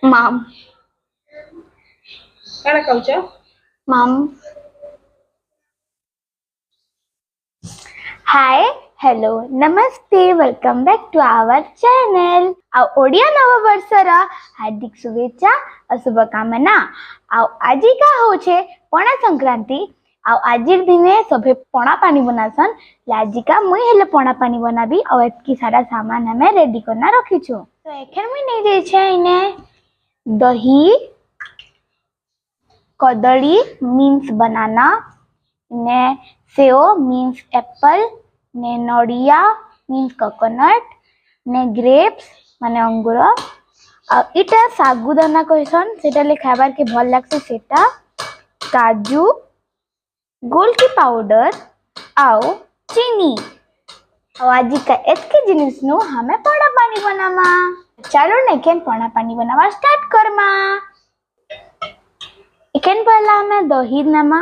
Mom. Kana kaucha? Mom. Hi, hello, namaste, welcome back to our channel. ଆଉ ଓଡ଼ିଆ ନବବର୍ଷର ହାର୍ଦ୍ଦିକ ଶୁଭେଚ୍ଛା ଆଉ ଶୁଭକାମନା। ଆଉ ଆଜିକା ହଉଛେ ପଣା ସଂକ୍ରାନ୍ତି। ଆଉ ଆଜିର ଦିନେ ସଭେ ପଣା ପାଣି ବନାସନ୍। ଆଜିକା ମୁଇଁ ହେଲେ ପଣା ପାଣି ବନାବି ଆଉ ଏତକି ସାରା ସାମାନ ଆମେ ରେଡି करना ରଖିଛୁ। ତ ଏଖେନ୍ ମୁଇଁ ନେଇ ଯାଇଛେ ଇନେ ଦହି, कदली मीन्स बनाना, ने सेव मीन्स एप्पल, ने नड़िया मीन्स कोकोनट, ने ग्रेप्स माने अंगूर, आ इटा सागुदाना कहसन सेटा ले खाबार के भल लागसे सेटा, काजू, गोलकी पाउडर आउ चीनी। और आज का एतके जिनिस नु हमें पड़ा पानी बनामा। चलो नेकेन पड़ा पानी बनावा स्टार्ट करमा। इकेन पहला हमें दही नमा।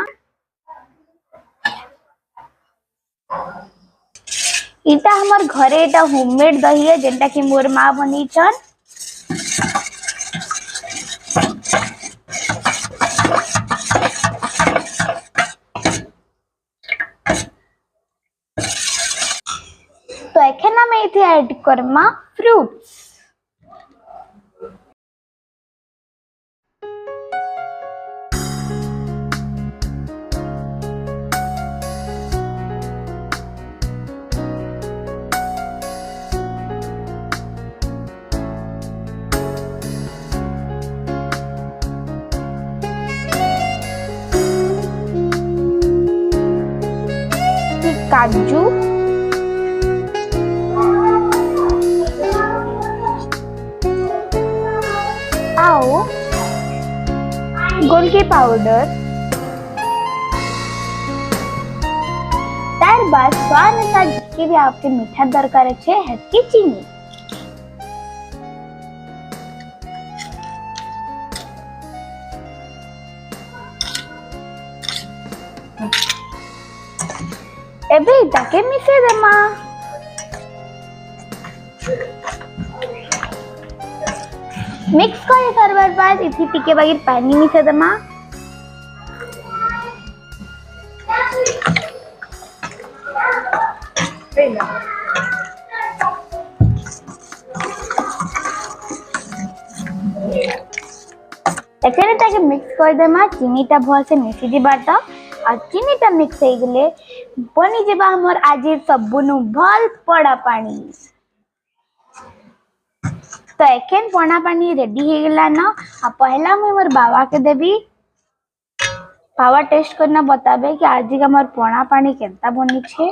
इटा हमर घरे इटा होममेड दही है जेंटा कि मोर माँ बनी छन। तो एखेन हमें इथे ऐड करमा फ्रूट्स। काजू, आओ गोलकी पाउडर, तार बाद स्वाद अनुसार जितकी भी आपके मीठा दरकार है हेतकी चीनी। एबे ताके मिसे देमा। मिक्स करे करबार बाद इथि टिके बागिर पानी मिसे देमा। एखने ताके मिक्स कर देमा चीनीटा भल से मिसी दिबाटा आ चीनीटा मिक्स हो गले बनी जेबा हमर आज सबनु भल पड़ा पानी। तो एखेन पଣା पानी रेडी हो गला न। आ पहला मुई मोर बाबा के देबी। बाबा टेस्ट करना बताबे कि आज का मोर पଣା पानी केनता बनी छे।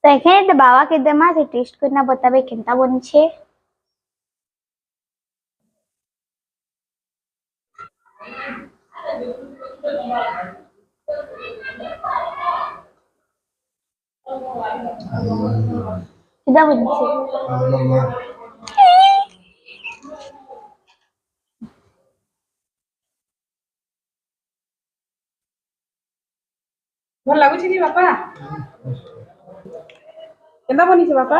तो एखेन बाबा के देमा से टेस्ट करना बताबे केनता बनी छे। किदा बनी छे ଭଲ ଲାଗୁଛି କି ବାପା? କେନ୍ତା ବନିছে ବାପା?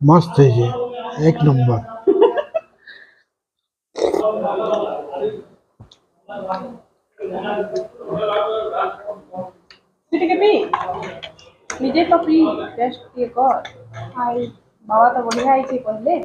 मस्त है जी, एक नंबर। ଟିକେ ପି ନିଜେ ତ ପି ଟେଷ୍ଟ ଟିକେ କର। ହାଇ ବାବା ତ ବଢିଆ ହେଇଛି କହିଲେ।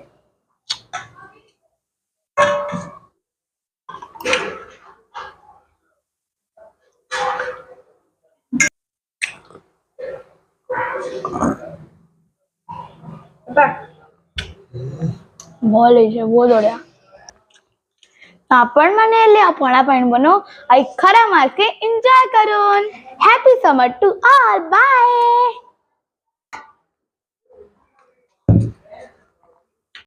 भल है बहुत बढ़िया। आपण माने ले पଣା पानी बनो आई खरा मार के एंजॉय करून। Happy summer to all bye.